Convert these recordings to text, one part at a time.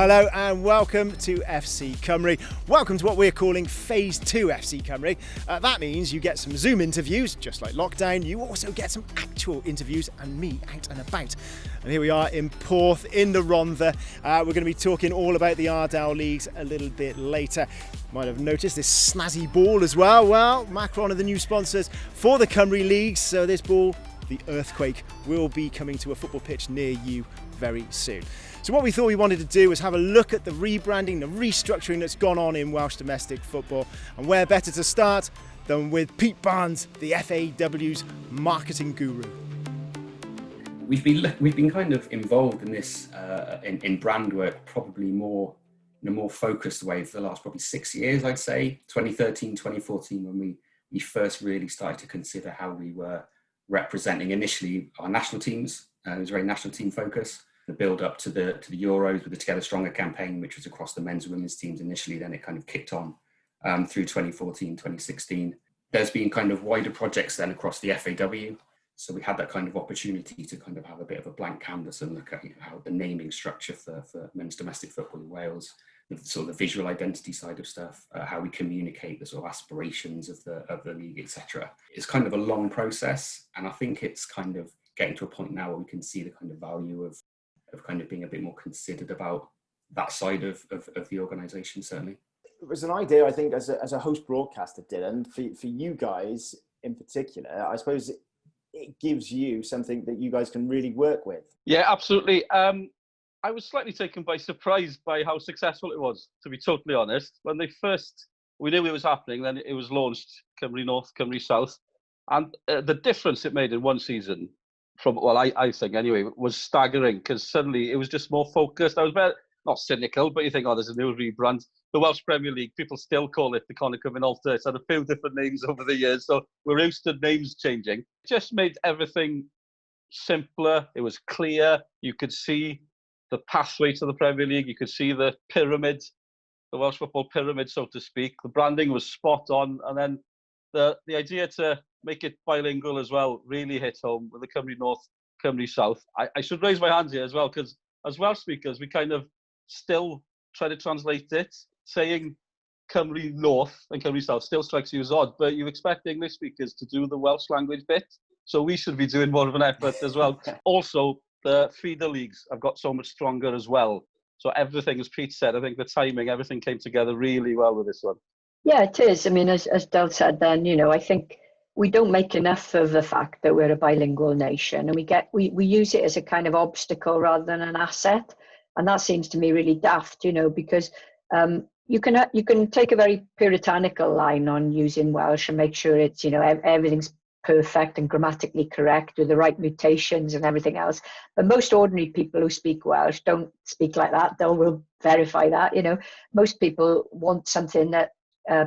Hello and welcome to FC Cymru. Welcome to what we're calling Phase 2 FC Cymru. That means you get some Zoom interviews, just like lockdown. You also get some actual interviews and me out and about. And here we are in Porth, in the Rhondda. We're going to be talking all about the Ardal Leagues a little bit later. Might have noticed this snazzy ball as well. Well, Macron are the new sponsors for the Cymru Leagues, so this ball, the Earthquake, will be coming to a football pitch near you very soon. So what we thought we wanted to do was have a look at the rebranding, the restructuring that's gone on in Welsh domestic football. And where better to start than with Pete Barnes, the FAW's marketing guru. We've been kind of involved in this in brand work probably more in a more focused way for the last probably 6 years, I'd say. 2013, 2014, when we first really started to consider how we were representing initially our national teams. It was very national team focused. The build up to the Euros with the Together Stronger campaign, which was across the men's and women's teams initially, then it kind of kicked on through 2014, 2016. There's been kind of wider projects then across the FAW. So we had that kind of opportunity to kind of have a bit of a blank canvas and look at how the naming structure for men's domestic football in Wales, the sort of the visual identity side of stuff, how we communicate the sort of aspirations of the league, etc. It's kind of a long process, and I think it's kind of getting to a point now where we can see the kind of value of kind of being a bit more considered about that side of the organisation, certainly. It was an idea, I think, as a host broadcaster, Dylan, for you guys in particular. I suppose it gives you something that you guys can really work with. Yeah, absolutely. I was slightly taken by surprise by how successful it was, to be totally honest. When we knew it was happening, then it was launched, Cymru North, Cymru South. And the difference it made in one season, I think anyway, was staggering, because suddenly it was just more focused. I was not cynical, but you think, there's a new rebrand. The Welsh Premier League, people still call it the Conical Minolta. It's had a few different names over the years, so we're used to names changing. It just made everything simpler. It was clear. You could see the pathway to the Premier League. You could see the pyramid, the Welsh football pyramid, so to speak. The branding was spot on. And then the idea to make it bilingual as well really hit home with the Cymru North, Cymru South. I should raise my hand here as well, because as Welsh speakers, we kind of still try to translate it. Saying Cymru North and Cymru South still strikes you as odd, but you expect English speakers to do the Welsh language bit. So we should be doing more of an effort as well. Also, the feeder leagues have got so much stronger as well. So everything, as Pete said, I think the timing, everything came together really well with this one. Yeah, it is. I mean, as Del said then, I think we don't make enough of the fact that we're a bilingual nation, and we use it as a kind of obstacle rather than an asset. And that seems to me really daft, because you can take a very puritanical line on using Welsh and make sure it's, everything's perfect and grammatically correct with the right mutations and everything else. But most ordinary people who speak Welsh don't speak like that. Will verify that, Most people want something that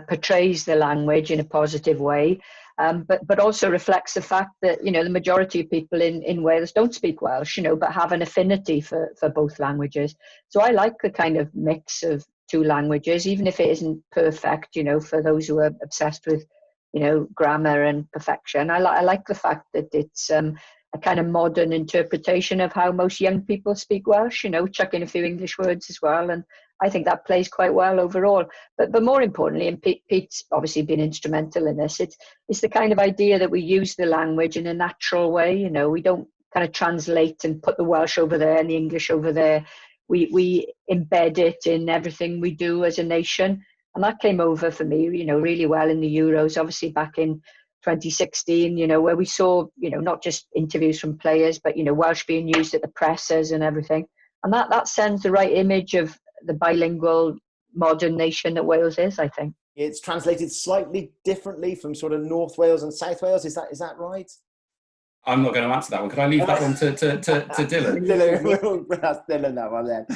portrays the language in a positive way, but also reflects the fact that, the majority of people in Wales don't speak Welsh, but have an affinity for both languages. So I like the kind of mix of two languages, even if it isn't perfect, for those who are obsessed with, grammar and perfection. I like the fact that it's a kind of modern interpretation of how most young people speak Welsh, chuck in a few English words as well. And I think that plays quite well overall. But more importantly, and Pete's obviously been instrumental in this, it's the kind of idea that we use the language in a natural way. We don't kind of translate and put the Welsh over there and the English over there. We embed it in everything we do as a nation. And that came over for me, really well in the Euros, obviously back in 2016, where we saw, not just interviews from players, but, Welsh being used at the presses and everything. And that sends the right image of the bilingual modern nation that Wales is, I think. It's translated slightly differently from sort of North Wales and South Wales. Is that right? I'm not going to answer that one. Could I leave that one to Dylan? We'll ask Dylan that one then.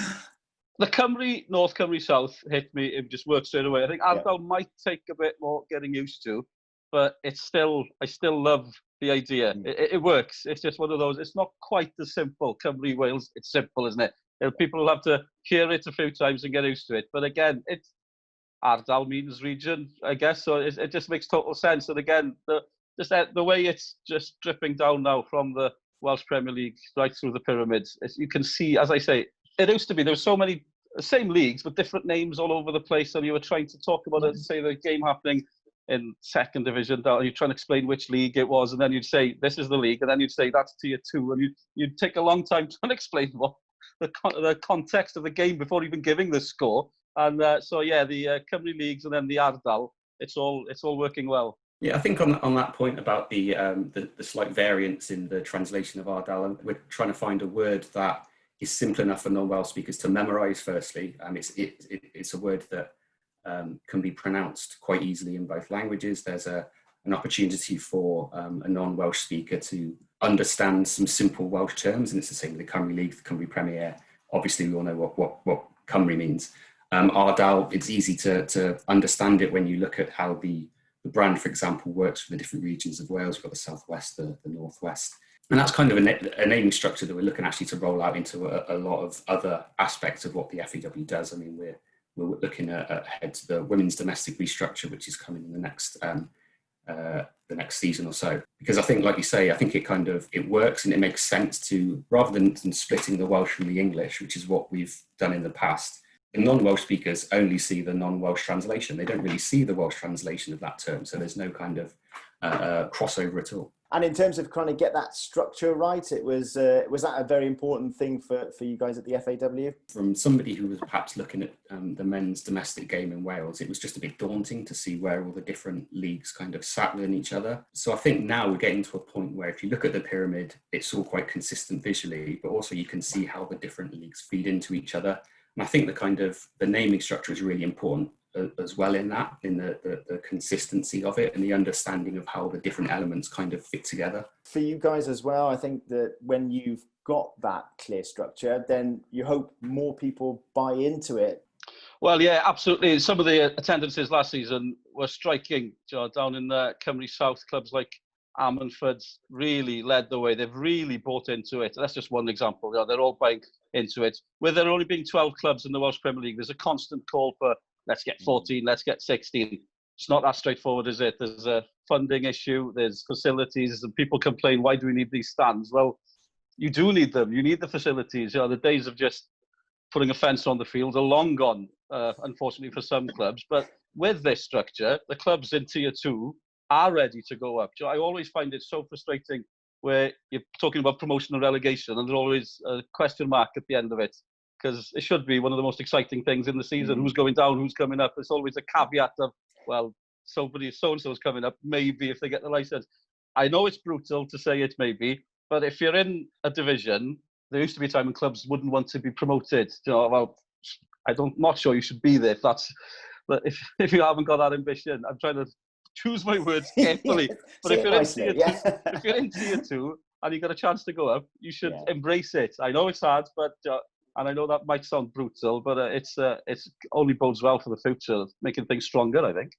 The Cymru North, Cymru South hit me. It just worked straight away. I think Ardal might take a bit more getting used to, but I still love the idea. It works. It's just one of those. It's not quite as simple. Cymru Wales, it's simple, isn't it? People will have to hear it a few times and get used to it. But again, it's Ardal means region, I guess. So it just makes total sense. And again, the way it's just dripping down now from the Welsh Premier League right through the pyramids, you can see, as I say, it used to be, there were so many same leagues, but different names all over the place. And you were trying to talk about it, say the game happening in second division, you're trying to explain which league it was, and then you'd say, this is the league, and then you'd say, that's tier 2, and you'd take a long time trying to explain what the context of the game before even giving the score. And so, yeah, the Cymru Leagues and then the Ardal, it's all working well. Yeah, I think on that point about the slight variance in the translation of Ardal, we're trying to find a word that is simple enough for non-Welsh speakers to memorise. Firstly, it's a word that can be pronounced quite easily in both languages. There's an opportunity for a non-Welsh speaker to understand some simple Welsh terms, and it's the same with the Cymru League, the Cymru Premier. Obviously, we all know what Cymru means. Ardal, it's easy to understand it when you look at how the brand, for example, works for the different regions of Wales. We've got the southwest, the northwest. And that's kind of a naming structure that we're looking actually to roll out into a lot of other aspects of what the FAW does. I mean, we're looking ahead to the women's domestic restructure, which is coming in the next season or so. Because I think, like you say, I think it works and it makes sense to, rather than splitting the Welsh from the English, which is what we've done in the past, the non-Welsh speakers only see the non-Welsh translation. They don't really see the Welsh translation of that term. So there's no kind of crossover at all. And in terms of trying to get that structure right, was that a very important thing for you guys at the FAW? From somebody who was perhaps looking at the men's domestic game in Wales, it was just a bit daunting to see where all the different leagues kind of sat within each other. So I think now we're getting to a point where if you look at the pyramid, it's all quite consistent visually, but also you can see how the different leagues feed into each other. And I think the naming structure is really important as well in the consistency of it and the understanding of how the different elements kind of fit together. For you guys as well, I think that when you've got that clear structure, then you hope more people buy into it. Well, yeah, absolutely. Some of the attendances last season were striking. Down in the Cymru South, clubs like Ammanford's really led the way. They've really bought into it. That's just one example. They're all buying into it. With there only being 12 clubs in the Welsh Premier League, there's a constant call for let's get 14, let's get 16. It's not that straightforward, is it? There's a funding issue, there's facilities, and people complain, why do we need these stands? Well, you do need them. You need the facilities. The days of just putting a fence on the field are long gone, unfortunately for some clubs. But with this structure, the clubs in Tier 2 are ready to go up. I always find it so frustrating where you're talking about promotion and relegation and there's always a question mark at the end of it, because it should be one of the most exciting things in the season. Who's going down, who's coming up? There's always a caveat of, well, so-and-so's coming up, maybe if they get the licence. I know it's brutal to say it maybe, but if you're in a division, there used to be a time when clubs wouldn't want to be promoted. Well, not sure you should be there but if you haven't got that ambition. I'm trying to choose my words carefully. But if you're in tier 2 and you got a chance to go up, you should embrace it. I know it's hard, but and I know that might sound brutal, but it's only bodes well for the future, making things stronger, I think.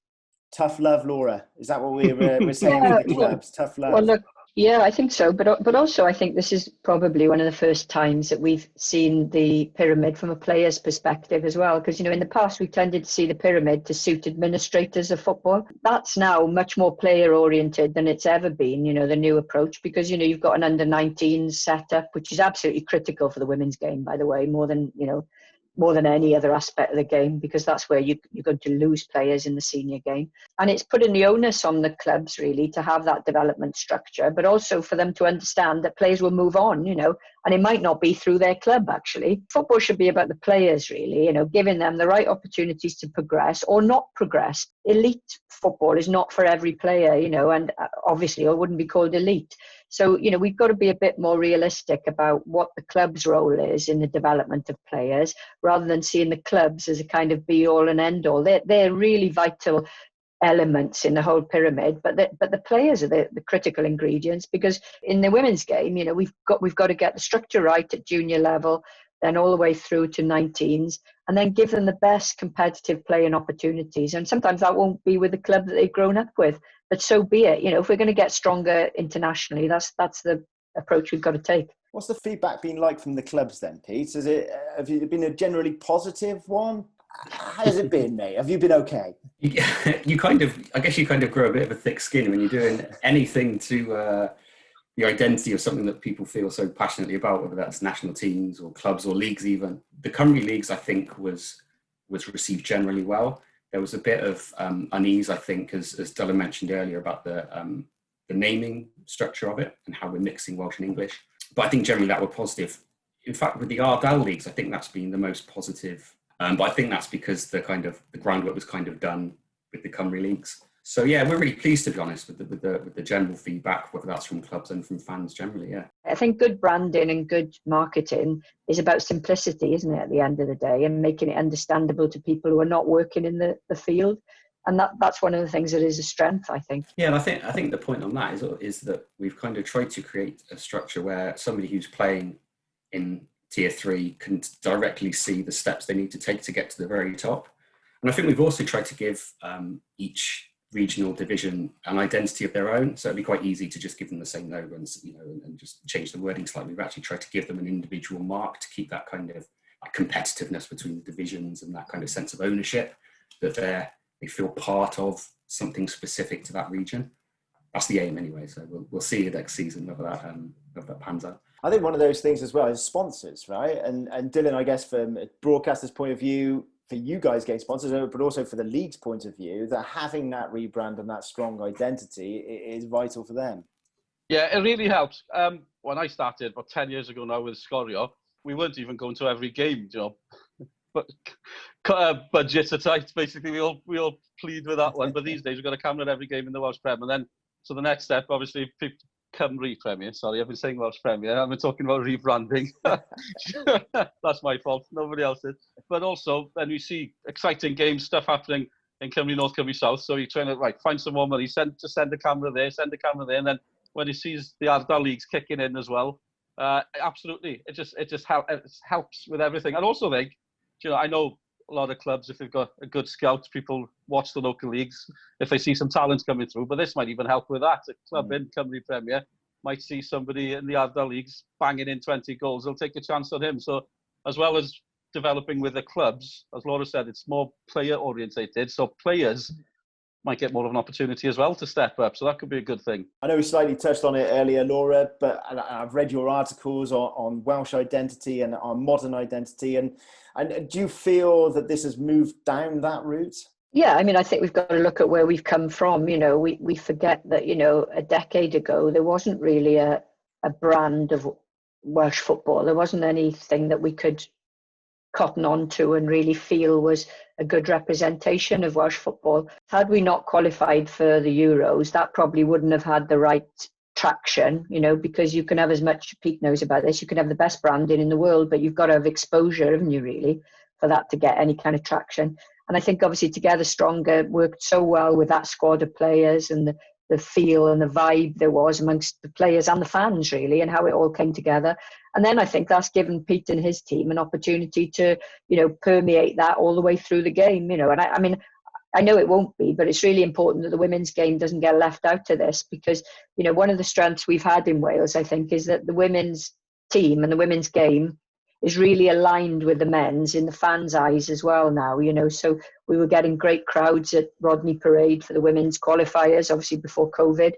Tough love, Laura. Is that what we're saying with the clubs? Tough love. Well, look, yeah, I think so. But also, I think this is probably one of the first times that we've seen the pyramid from a player's perspective as well. Because, in the past, we tended to see the pyramid to suit administrators of football. That's now much more player-oriented than it's ever been, the new approach. Because, you've got an under-19s setup, which is absolutely critical for the women's game, by the way, more than any other aspect of the game, because that's where you're going to lose players in the senior game. And it's putting the onus on the clubs, really, to have that development structure, but also for them to understand that players will move on, and it might not be through their club, actually. Football should be about the players, really, giving them the right opportunities to progress or not progress. Elite football is not for every player, and obviously it wouldn't be called elite. So, we've got to be a bit more realistic about what the club's role is in the development of players, rather than seeing the clubs as a kind of be-all and end-all. They're really vital elements in the whole pyramid, but the players are the critical ingredients, because in the women's game, we've got to get the structure right at junior level, then all the way through to 19s, and then give them the best competitive playing opportunities. And sometimes that won't be with the club that they've grown up with, but so be it. If we're going to get stronger internationally, that's the approach we've got to take. What's the feedback been like from the clubs then, Pete? Have it been a generally positive one? How's it been, mate? Have you been okay? I guess you kind of grow a bit of a thick skin when you're doing anything to the identity of something that people feel so passionately about, whether that's national teams or clubs or leagues even. the Cymru Leagues, I think, was received generally well. There was a bit of unease, I think, as Dylan mentioned earlier, about the naming structure of it and how we're mixing Welsh and English. But I think generally that were positive. In fact, with the Ardal Leagues, I think that's been the most positive. But I think that's because the groundwork was kind of done with the Cymru Leagues. So yeah, we're really pleased, to be honest, with the general feedback, whether that's from clubs and from fans generally. Yeah, I think good branding and good marketing is about simplicity, isn't it? At the end of the day, and making it understandable to people who are not working in the field, and that's one of the things that is a strength, I think. Yeah, and I think the point on that is that we've kind of tried to create a structure where somebody who's playing in Tier 3 can directly see the steps they need to take to get to the very top. And I think we've also tried to give each regional division an identity of their own, so it'd be quite easy to just give them the same logo and just change the wording slightly. We've actually tried to give them an individual mark to keep that kind of competitiveness between the divisions and that kind of sense of ownership, that they feel part of something specific to that region. That's the aim anyway, so we'll see next season whether that pans out. I think one of those things as well is sponsors, right? And Dylan, I guess from a broadcaster's point of view, for you guys getting sponsors, but also for the league's point of view, that having that rebrand and that strong identity is vital for them. Yeah, it really helps. When I started about 10 years ago now with Scorio, we weren't even going to every game, but budgets are tight. Basically, we all plead with that one. But these days, we've got a camera at every game in the Welsh Prem, and then so the next step, obviously, Cymru Premier. Sorry, I've been saying Welsh Premier. I've been talking about rebranding. That's my fault. Nobody else did. But also, then we see exciting games, stuff happening in Cymru North, Cymru South. So you're trying to find some more money, send a camera there, and then when he sees the Ardal Leagues kicking in as well, absolutely, it just helps with everything. And also, I know a lot of clubs, if they've got a good scout, people watch the local leagues if they see some talents coming through. But this might even help with that. A club in Cymru Premier might see somebody in the Ardal Leagues banging in 20 goals. They'll take a chance on him. So as well as developing with the clubs, as Laura said, it's more player orientated. So players might get more of an opportunity as well to step up. So that could be a good thing. I know we slightly touched on it earlier, Laura, but I've read your articles on Welsh identity and on modern identity. And do you feel that this has moved down that route? Yeah, I mean, I think we've got to look at where we've come from. We forget that, a decade ago, there wasn't really a brand of Welsh football. There wasn't anything that we could cotton on to and really feel was a good representation of Welsh football. Had we not qualified for the Euros, that probably wouldn't have had the right traction, because you can have as much, Pete knows about this, you can have the best branding in the world, but you've got to have exposure, haven't you, really, for that to get any kind of traction. And I think obviously Together Stronger worked so well with that squad of players and the feel and the vibe there was amongst the players and the fans, really, and how it all came together. And then I think that's given Pete and his team an opportunity to, permeate that all the way through the game, And I mean, I know it won't be, but it's really important that the women's game doesn't get left out of this, because, one of the strengths we've had in Wales, I think, is that the women's team and the women's game is really aligned with the men's in the fans' eyes as well now, So we were getting great crowds at Rodney Parade for the women's qualifiers, obviously before COVID.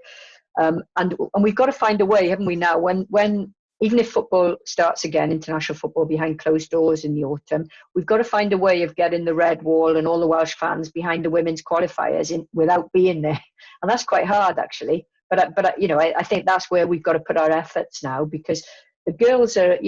And we've got to find a way, haven't we, now, when even if football starts again, international football behind closed doors in the autumn, we've got to find a way of getting the red wall and all the Welsh fans behind the women's qualifiers without being there. And that's quite hard, actually. But I think that's where we've got to put our efforts now, because the girls are,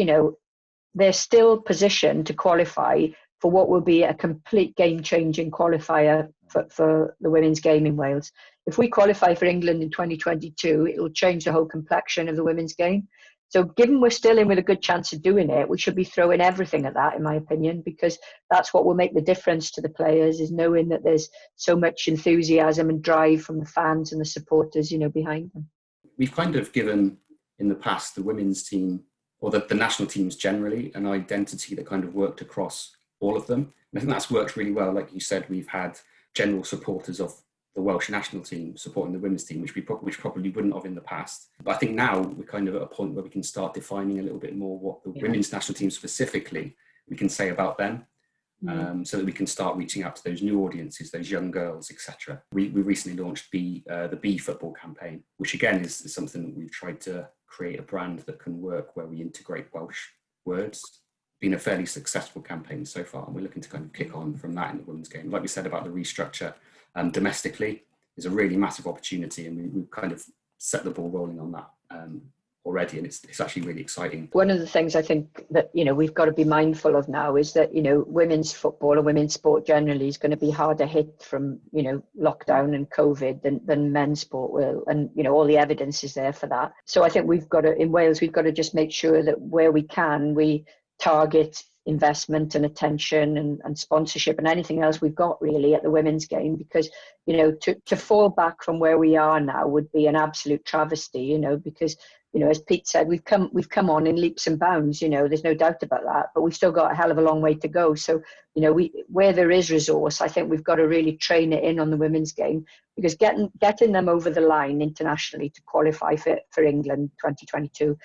they're still positioned to qualify for what will be a complete game-changing qualifier for the women's game in Wales. If we qualify for England in 2022, it will change the whole complexion of the women's game. So given we're still in with a good chance of doing it, we should be throwing everything at that, in my opinion, because that's what will make the difference to the players, is knowing that there's so much enthusiasm and drive from the fans and the supporters, behind them. We've kind of given, in the past, the women's team, or the national teams generally, an identity that kind of worked across all of them. And I think that's worked really well. Like you said, we've had general supporters of the Welsh national team supporting the women's team, which probably wouldn't have in the past. But I think now we're kind of at a point where we can start defining a little bit more what the women's national team specifically we can say about them, so that we can start reaching out to those new audiences, those young girls, etc. We recently launched the Bee football campaign, which again is something that we've tried to create a brand that can work, where we integrate Welsh words, been a fairly successful campaign so far, and we're looking to kind of kick on from that in the women's game. Like we said about the restructure, domestically is a really massive opportunity, and we've kind of set the ball rolling on that already, and it's actually really exciting. One of the things I think that, you know, we've got to be mindful of now is that, you know, women's football and women's sport generally is going to be harder hit from, you know, lockdown and COVID than men's sport will. And, you know, all the evidence is there for that. So I think we've got to, in Wales, we've got to just make sure that where we can, we target investment and attention and sponsorship and anything else we've got really at the women's game, because, you know, to fall back from where we are now would be an absolute travesty, you know, because, you know, as Pete said, we've come on in leaps and bounds, you know, there's no doubt about that, but we've still got a hell of a long way to go. So, you know, where there is resource, I think we've got to really train it in on the women's game, because getting them over the line internationally to qualify for England 2022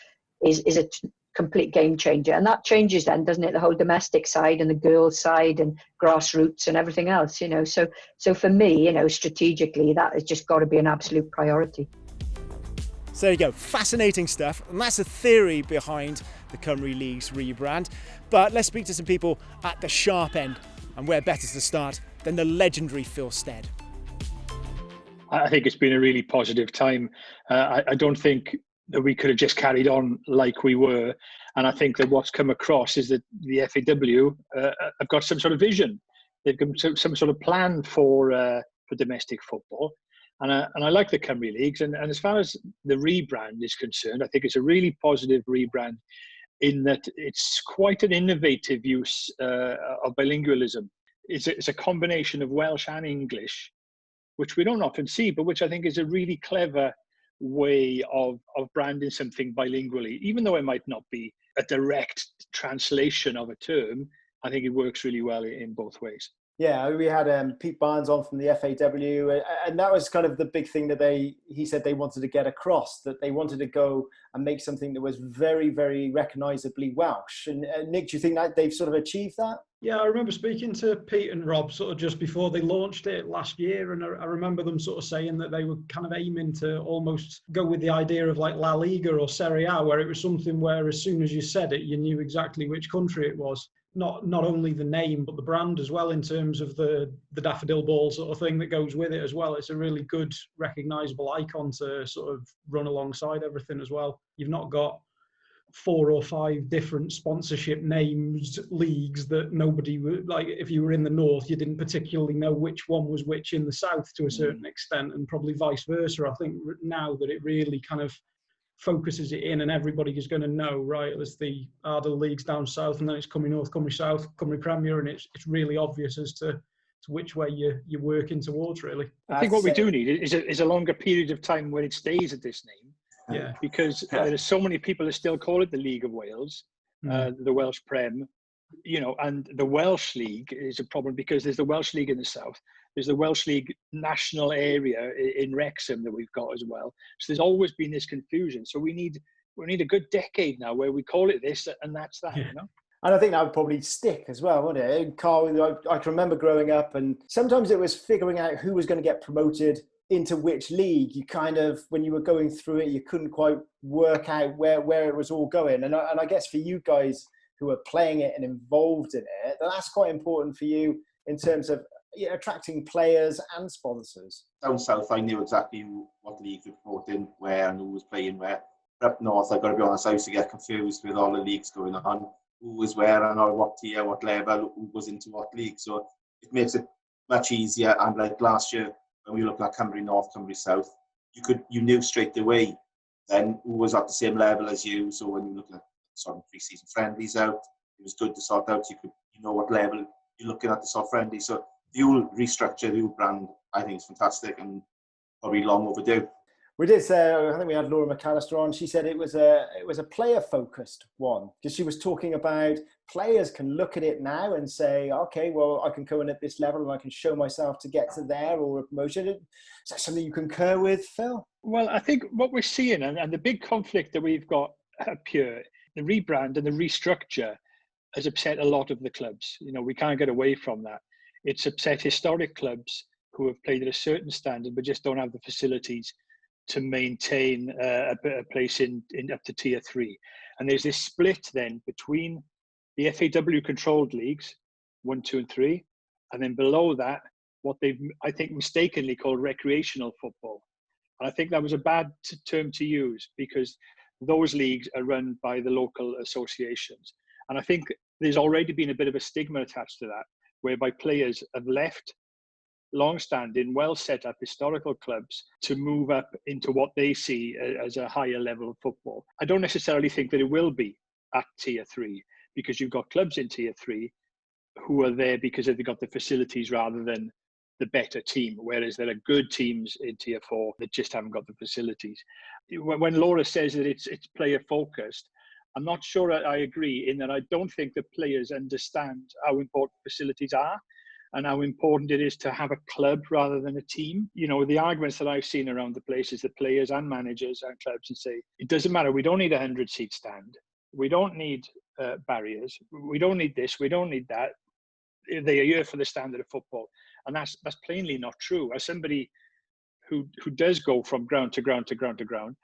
is a complete game changer. And that changes then, doesn't it, the whole domestic side and the girls side and grassroots and everything else, you know. So for me, you know, strategically, that has just got to be an absolute priority. So there you go, fascinating stuff, and that's the theory behind the Cymru Leagues rebrand. But let's speak to some people at the sharp end, and where better to start than the legendary Phil Stead. I think it's been a really positive time. I don't think that we could have just carried on like we were, and I think that what's come across is that the FAW have got some sort of vision. They've got some sort of plan for domestic football. And I like the Cymru Leagues. And as far as the rebrand is concerned, I think it's a really positive rebrand in that it's quite an innovative use of bilingualism. It's a combination of Welsh and English, which we don't often see, but which I think is a really clever way of branding something bilingually. Even though it might not be a direct translation of a term, I think it works really well in both ways. Yeah, we had Pete Barnes on from the FAW, and that was kind of the big thing that he said they wanted to get across, that they wanted to go and make something that was very, very recognisably Welsh. And Nick, do you think that they've sort of achieved that? Yeah, I remember speaking to Pete and Rob sort of just before they launched it last year, and I remember them sort of saying that they were kind of aiming to almost go with the idea of like La Liga or Serie A, where it was something where as soon as you said it, you knew exactly which country it was. Not only the name, but the brand as well, in terms of the daffodil ball sort of thing that goes with it as well. It's a really good, recognisable icon to sort of run alongside everything as well. You've not got 4 or 5 different sponsorship names, leagues that nobody would, like if you were in the north, you didn't particularly know which one was which in the south to a certain extent, and probably vice versa. I think now that it really kind of focuses it in and everybody is going to know, right, there's the Ardal Leagues down south, and then it's Cymru North, Cymru South, Cymru Premier, and it's really obvious as to which way you're working towards, really. I think what we do need is a longer period of time when it stays at this name. Yeah. Because there are so many people that still call it the League of Wales, the Welsh Prem, you know, and the Welsh League is a problem because there's the Welsh League in the south. There's the Welsh League national area in Wrexham that we've got as well. So there's always been this confusion. So we need a good decade now where we call it this and that's that, you know? And I think that would probably stick as well, wouldn't it? Carl, I can remember growing up, and sometimes it was figuring out who was going to get promoted into which league. You kind of, when you were going through it, you couldn't quite work out where it was all going. And I guess for you guys who are playing it and involved in it, that's quite important for you in terms of attracting players and sponsors. Down south, I knew exactly what leagues were promoting where and who was playing where. Up north, I've got to be honest, I used to get confused with all the leagues going on, who was where and what tier, what level, who goes into what league. So it makes it much easier. And like last year, when we looked at Cymru North, Cymru South, you knew straight away then who was at the same level as you. So when you look at sort of pre-season friendlies out, it was good to sort out. You know what level you're looking at the sort of friendly. So the whole restructure, the whole brand, I think is fantastic and probably long overdue. We did say, I think we had Laura McAllister on. She said it was a player-focused one, because she was talking about players can look at it now and say, okay, well, I can go in at this level and I can show myself to get to there or a promotion. Is that something you concur with, Phil? Well, I think what we're seeing and the big conflict that we've got up here, the rebrand and the restructure has upset a lot of the clubs. You know, we can't get away from that. It's upset historic clubs who have played at a certain standard but just don't have the facilities to maintain a place in up to tier 3. And there's this split then between the FAW controlled leagues, 1, 2, and 3, and then below that, what they've, I think, mistakenly called recreational football. And I think that was a bad term to use, because those leagues are run by the local associations. And I think there's already been a bit of a stigma attached to that, whereby players have left long-standing, well-set-up historical clubs to move up into what they see as a higher level of football. I don't necessarily think that it will be at Tier 3, because you've got clubs in Tier 3 who are there because they've got the facilities rather than the better team, whereas there are good teams in Tier 4 that just haven't got the facilities. When Laura says that it's player-focused, I'm not sure I agree, in that I don't think that players understand how important facilities are and how important it is to have a club rather than a team. You know, the arguments that I've seen around the place is that players and managers and clubs and say, it doesn't matter, we don't need a 100-seat stand. We don't need barriers. We don't need this. We don't need that. They are here for the standard of football. And that's plainly not true. As somebody who does go from ground to ground to ground to ground,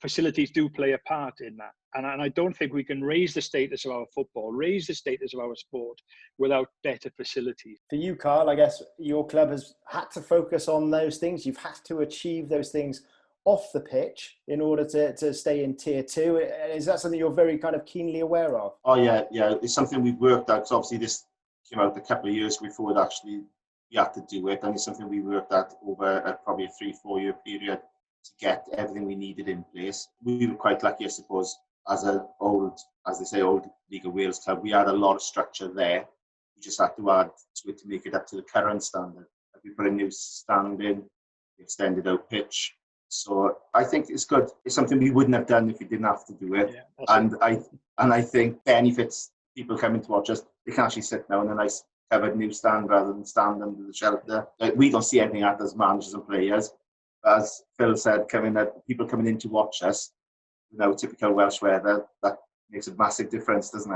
facilities do play a part in that. And I don't think we can raise the status of our football, raise the status of our sport without better facilities. For you, Carl, I guess your club has had to focus on those things. You've had to achieve those things off the pitch in order to stay in Tier 2. Is that something you're very kind of keenly aware of? Oh, yeah. It's something we've worked out, because obviously this came out a couple of years before it actually we had to do it, and it's something we worked at over probably a 3-4 year period to get everything we needed in place. We were quite lucky, I suppose, as an old League of Wales club. We had a lot of structure there. We just had to add to it to make it up to the current standard. We put a new stand in, extended out pitch. So I think it's good. It's something we wouldn't have done if we didn't have to do it. Yeah, I think benefits people coming to watch us. They can actually sit down in a nice covered new stand rather than stand under the shelter. We don't see anything at as managers and players. As Phil said, people coming in to watch us, typical Welsh weather, that makes a massive difference, doesn't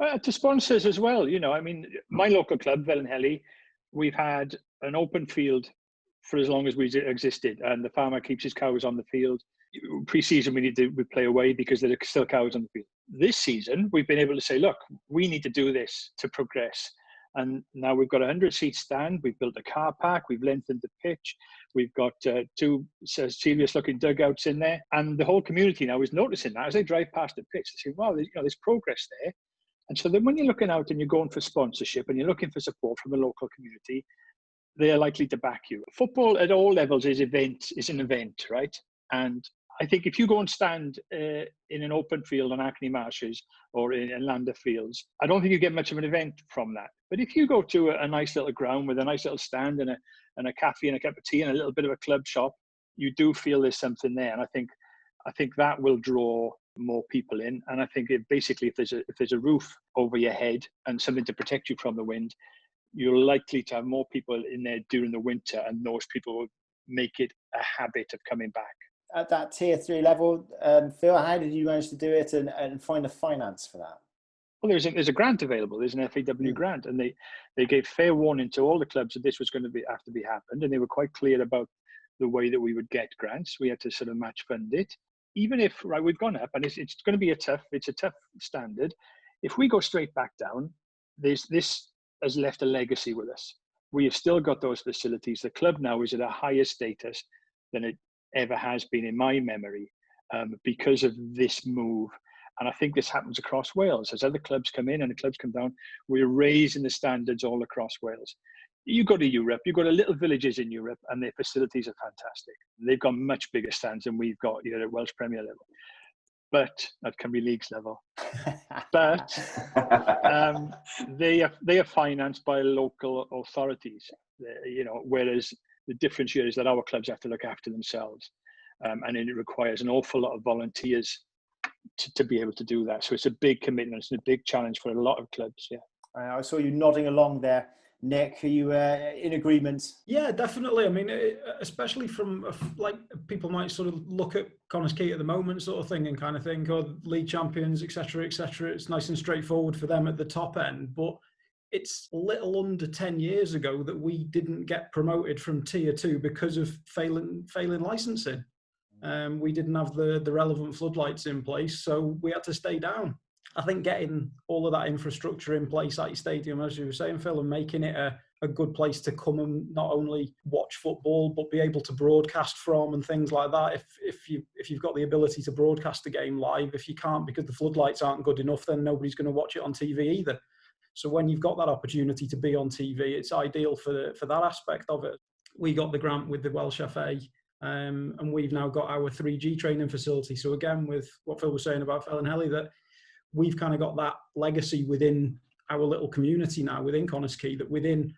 it? To sponsors as well, I mean, my local club, Felinheli, we've had an open field for as long as we existed, and the farmer keeps his cows on the field. Pre-season, we play away because there are still cows on the field. This season, we've been able to say, look, we need to do this to progress. And now we've got a 100-seat stand. We've built a car park. We've lengthened the pitch. We've got 2 serious-looking dugouts in there. And the whole community now is noticing that as they drive past the pitch. They say, wow, there's progress there. And so then when you're looking out and you're going for sponsorship and you're looking for support from the local community, they are likely to back you. Football at all levels is an event, right? And I think if you go and stand in an open field on Hackney Marshes or in Lander Fields, I don't think you get much of an event from that. But if you go to a nice little ground with a nice little stand and a cafe and a cup of tea and a little bit of a club shop, you do feel there's something there. And I think that will draw more people in. And I think if there's a roof over your head and something to protect you from the wind, you're likely to have more people in there during the winter, and those people will make it a habit of coming back. At that Tier 3 level, Phil, how did you manage to do it and find the finance for that? Well, there's a grant available. There's an FAW grant, and they gave fair warning to all the clubs that this was going to have to be happened, and they were quite clear about the way that we would get grants. We had to sort of match fund it, even if we've gone up, and it's going to be a tough standard. If we go straight back down, this has left a legacy with us. We have still got those facilities. The club now is at a higher status than it ever has been in my memory because of this move. And I think this happens across Wales. As other clubs come in and the clubs come down, we're raising the standards all across Wales. You go to Europe, you go to little villages in Europe, and their facilities are fantastic. They've got much bigger stands than we've got here at Welsh Premier level, but at Cymru Leagues level. But they are financed by local authorities, whereas the difference here is that our clubs have to look after themselves, and it requires an awful lot of volunteers to be able to do that. So it's a big commitment. It's a big challenge for a lot of clubs. Yeah. I saw you nodding along there, Nick. Are you in agreement? Yeah, definitely. I mean, especially from people might sort of look at Connah's Quay at the moment sort of thing and kind of think, oh, league champions, etc., etc. It's nice and straightforward for them at the top end, but it's little under 10 years ago that we didn't get promoted from Tier 2 because of failing licensing. We didn't have the relevant floodlights in place, so we had to stay down. I think getting all of that infrastructure in place at your stadium, as you were saying, Phil, and making it a good place to come and not only watch football but be able to broadcast from and things like that. If you've got the ability to broadcast a game live, if you can't because the floodlights aren't good enough, then nobody's going to watch it on TV either. So when you've got that opportunity to be on TV, it's ideal for that aspect of it. We got the grant with the Welsh FA, and we've now got our 3G training facility. So again, with what Phil was saying about Felinhelly, that we've kind of got that legacy within our little community now, within Connaskey, that within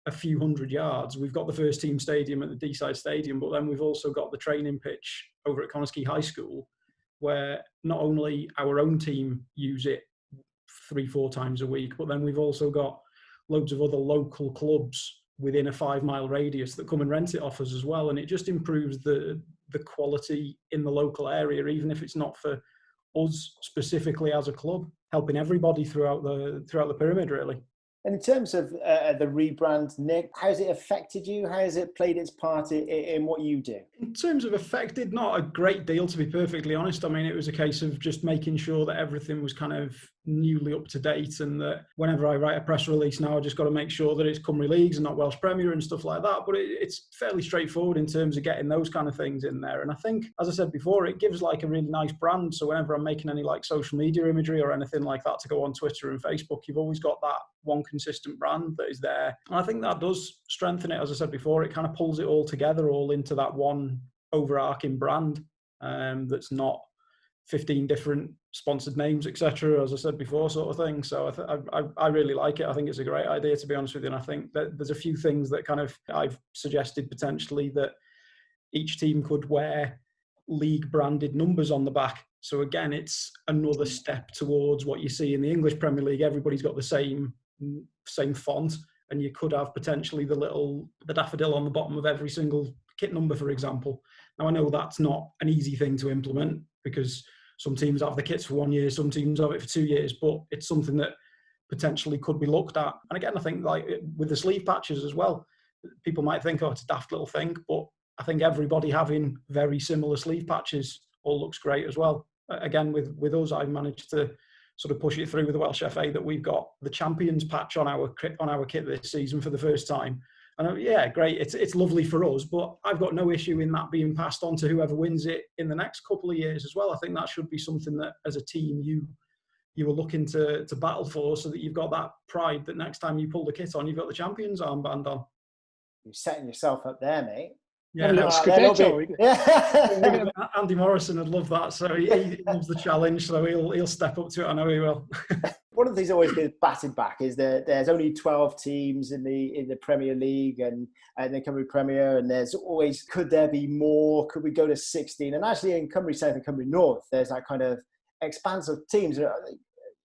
a few hundred yards, we've got the first team stadium at the Deeside Stadium, but then we've also got the training pitch over at Connaskey High School, where not only our own team use it 3-4 times a week, but then we've also got loads of other local clubs within a 5-mile radius that come and rent it off us as well. And it just improves the quality in the local area, even if it's not for us specifically as a club, helping everybody throughout the pyramid, really. And in terms of the rebrand, Nick, how has it affected you? How has it played its part in what you do? In terms of affected, not a great deal, to be perfectly honest. I mean, it was a case of just making sure that everything was kind of newly up to date, and that whenever I write a press release now, I just got to make sure that it's Cymru Leagues and not Welsh Premier and stuff like that. But it's fairly straightforward in terms of getting those kind of things in there. And I think, as I said before, it gives like a really nice brand. So whenever I'm making any like social media imagery or anything like that to go on Twitter and Facebook, you've always got that one consistent brand that is there. And I think that does strengthen it. As I said before, it kind of pulls it all together, all into that one overarching brand that's not 15 different sponsored names, etc., as I said before, sort of thing. So I really like it. I think it's a great idea, to be honest with you. And I think that there's a few things that kind of I've suggested potentially that each team could wear league branded numbers on the back. So again, it's another step towards what you see in the English Premier League. Everybody's got the same font, and you could have potentially the daffodil on the bottom of every single kit number, for example. Now, I know that's not an easy thing to implement because some teams have the kits for 1 year, some teams have it for 2 years, but it's something that potentially could be looked at. And again, I think like with the sleeve patches as well, people might think, oh, it's a daft little thing, but I think everybody having very similar sleeve patches all looks great as well. Again, with us, I've managed to sort of push it through with the Welsh FA that we've got the Champions patch on our kit this season for the first time. And yeah, great. It's lovely for us, but I've got no issue in that being passed on to whoever wins it in the next couple of years as well. I think that should be something that, as a team, you were looking to battle for, so that you've got that pride that next time you pull the kit on, you've got the Champions armband on. You're setting yourself up there, mate. Yeah, Andy Morrison would love that, so he loves the challenge, so he'll step up to it. I know he will. One of the things that always gets batted back is that there's only 12 teams in the Premier League and the Cymru Premier, and there's always, could there be more? Could we go to 16? And actually in Cymru South and Cymru North, there's that kind of expanse of teams.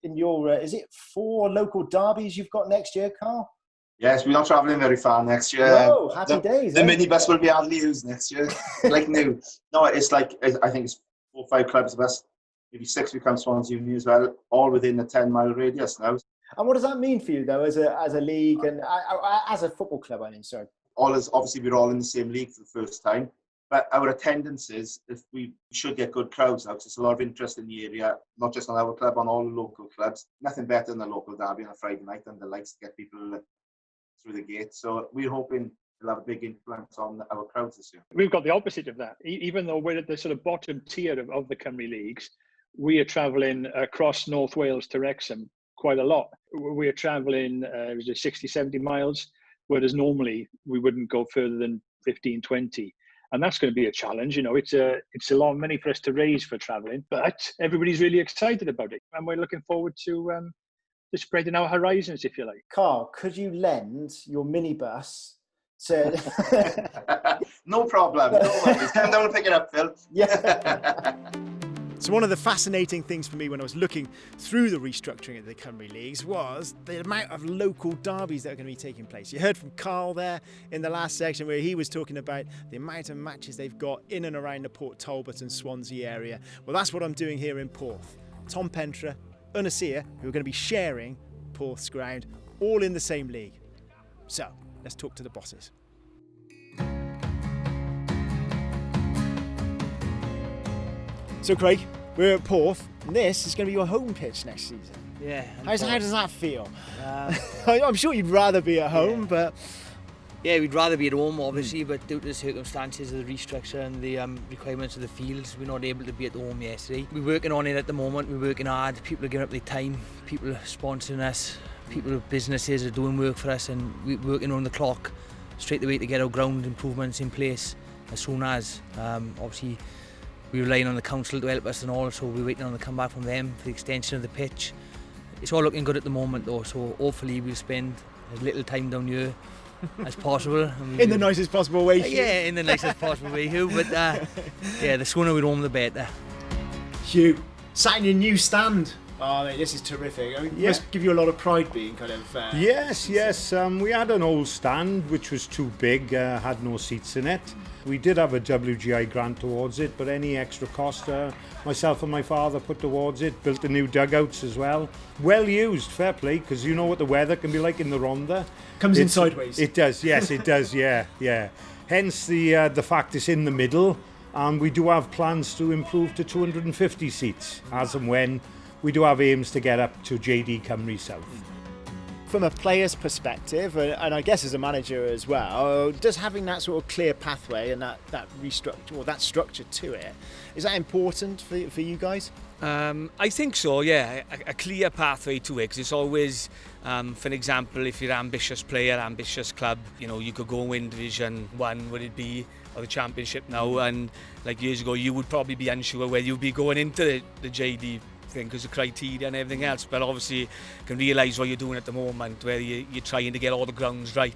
In your, is it 4 local derbies you've got next year, Carl? Yes, we're not travelling very far next year. No, happy days. The minibus will be hardly used next year, like new. No, it's like, I think it's 4 or 5 clubs of us. Maybe 6 become Swans Uni as well, all within a 10-mile radius now. And what does that mean for you, though, as a league and as a football club, I mean, sorry? Obviously, we're all in the same league for the first time. But our attendances, if we should get good crowds now, because there's a lot of interest in the area, not just on our club, on all the local clubs. Nothing better than a local derby on a Friday night and the lights to get people through the gate. So we're hoping it'll have a big influence on our crowds this year. We've got the opposite of that. Even though we're at the sort of bottom tier of the Cymru Leagues, we are travelling across North Wales to Wrexham quite a lot. We are travelling 60, 70 miles, whereas normally we wouldn't go further than 15, 20. And that's going to be a challenge. You know, it's a lot of money for us to raise for travelling, but everybody's really excited about it. And we're looking forward to spreading our horizons, if you like. Carl, could you lend your minibus to... No problem. No worries. Come down and pick it up, Phil. Yeah. So one of the fascinating things for me when I was looking through the restructuring of the Cymru Leagues was the amount of local derbies that are going to be taking place. You heard from Carl there in the last section where he was talking about the amount of matches they've got in and around the Port Talbot and Swansea area. Well, that's what I'm doing here in Porth. Tom Pentra, Unasia, who are going to be sharing Porth's ground, all in the same league. So let's talk to the bosses. So Craig, We're at Porth, and this is going to be your home pitch next season. Yeah. How does that feel? I'm sure you'd rather be at home, but... Yeah, we'd rather be at home, obviously, but due to the circumstances of the restructure and the requirements of the fields, we're not able to be at home yesterday. We're working on it at the moment, we're working hard, people are giving up their time, people are sponsoring us, people with businesses are doing work for us, and we're working on the clock straight away to get our ground improvements in place as soon as. Obviously, we're relying on the council to help us and all, so we're waiting on the comeback from them for the extension of the pitch. It's all looking good at the moment though, so hopefully we'll spend as little time down here as possible. In the nicest possible way, Hugh. Yeah, in the nicest possible way, Hugh. But yeah, the sooner we're home, the better. Hugh, sat in your new stand. Oh, mate, this is terrific. I mean, it must give you a lot of pride being kind of... Yes. We had an old stand which was too big, had no seats in it. We did have a WGI grant towards it, but any extra cost, myself and my father put towards it, built the new dugouts as well. Well used, fair play, because you know what the weather can be like in the Rhondda. Comes in sideways. It does, yes, it does, yeah. Hence the fact it's in the middle, and we do have plans to improve to 250 seats, as and when we do have aims to get up to JD Cymru South. From a player's perspective, and I guess as a manager as well, does having that sort of clear pathway and that restructure, or that structure to it, is that important for you guys? I think so, yeah. A clear pathway to it, because it's always, for example, if you're an ambitious player, ambitious club, you know, you could go and win Division 1, would it be, or the Championship now, and like years ago, you would probably be unsure whether you'd be going into the JD thing because of criteria and everything else, but obviously you can realise what you're doing at the moment, where you're trying to get all the grounds right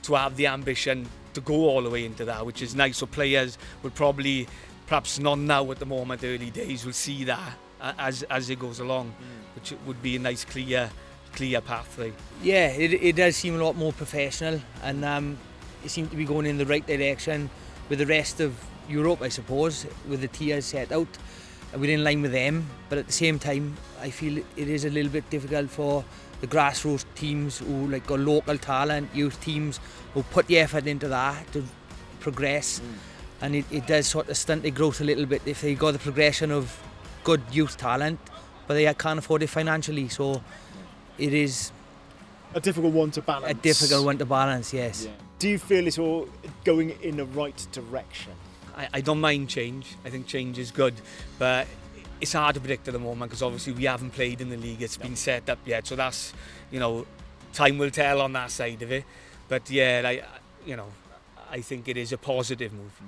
to have the ambition to go all the way into that, which is nice. So players will probably, perhaps not now at the moment, early days, will see that as it goes along, which would be a nice clear pathway. Yeah, it does seem a lot more professional, and it seems to be going in the right direction with the rest of Europe, I suppose, with the tiers set out. We're in line with them, but at the same time, I feel it is a little bit difficult for the grassroots teams who like got local talent, youth teams who put the effort into that to progress, and it does sort of stunt their growth a little bit if they got the progression of good youth talent, but they can't afford it financially. So it is a difficult one to balance. A difficult one to balance, yes. Yeah. Do you feel it's all going in the right direction? I don't mind change. I think change is good, but it's hard to predict at the moment because obviously we haven't played in the league. It's been set up yet, so that's, you know, time will tell on that side of it. But yeah, I think it is a positive move.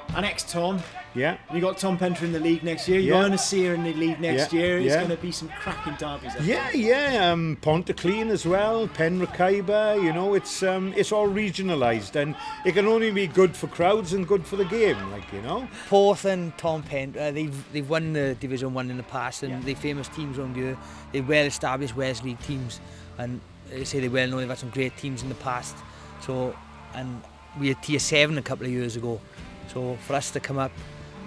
And next, Tom. Yeah. You got Tom Penter in the league next year. You got Anasia in the league next year. It's going to be some cracking derbies. Pontyclean as well, Penracaiba. You know, it's all regionalised, and it can only be good for crowds and good for the game. Like, you know. Porth and Tom Penter, they've won the Division 1 in the past, and they're famous teams around here. They're well-established West League teams, and they say they're well known. They've had some great teams in the past. So, and we had Tier 7 a couple of years ago. So for us to come up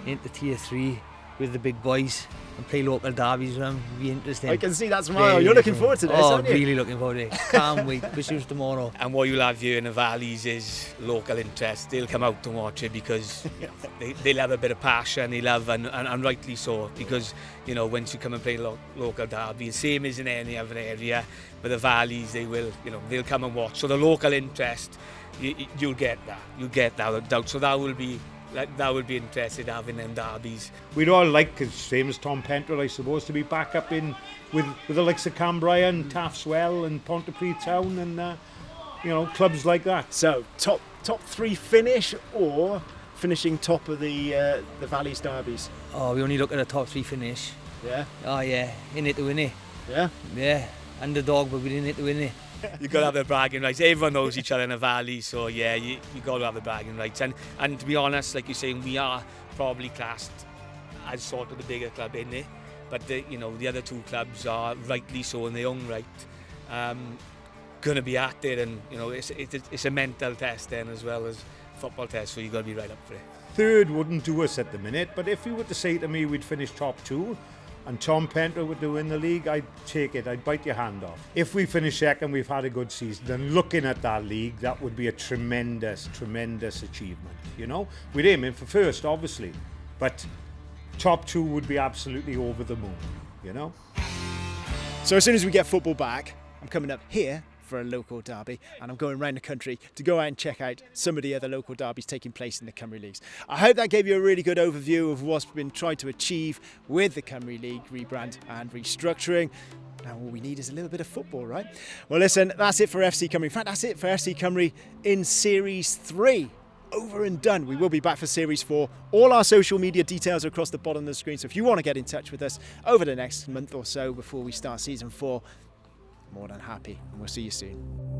into Tier 3 with the big boys and play local derbies with them would be interesting. I can see that smile. You're looking forward to this, aren't you? Really looking forward to it. Can't wait. Wish it was tomorrow. And what you'll have here in the Valleys is local interest. They'll come out to watch it because they'll have a bit of passion. They love, and rightly so, because, you know, once you come and play local derby, the same as in any other area, but the Valleys, they'll come and watch. So the local interest, you'll get that. You'll get that, without doubt. So that will be interested having them derbies. We'd all like, same as Tom Penter, I suppose, to be back up in with the likes of Cambria and Taffswell and Pontypridd Town and clubs like that. So top 3 finish, or finishing top of the Valleys derbies? Oh, we only look at a top 3 finish. Yeah. Oh yeah, in it to win it. Yeah. Yeah, underdog, but we're in it to win it. You've got to have the bragging rights. Everyone knows each other in the valley, so yeah, you got to have the bragging rights. And to be honest, like you're saying, we are probably classed as sort of the bigger club in it, but the other 2 clubs are rightly so in their own right. Going to be at it, and it's a mental test then as well as football test, so you've got to be right up for it. 3rd wouldn't do us at the minute, but if you were to say to me we'd finish top 2, and Tom Penter would do in the league, I'd take it. I'd bite your hand off. If we finish second, we've had a good season. Then looking at that league, that would be a tremendous, tremendous achievement. you know. We're aiming for first, obviously, but top 2 would be absolutely over the moon, you know. So as soon as we get football back, I'm coming up here for a local derby, and I'm going around the country to go out and check out some of the other local derbies taking place in the Cymru Leagues. I hope that gave you a really good overview of what's been tried to achieve with the Cymru League rebrand and restructuring. Now all we need is a little bit of football, right? Well listen, that's it for FC Cymru. In fact, that's it for FC Cymru in Series 3. Over and done. We will be back for Series 4. All our social media details are across the bottom of the screen, so if you want to get in touch with us over the next month or so before we start Season 4, more than happy, and we'll see you soon.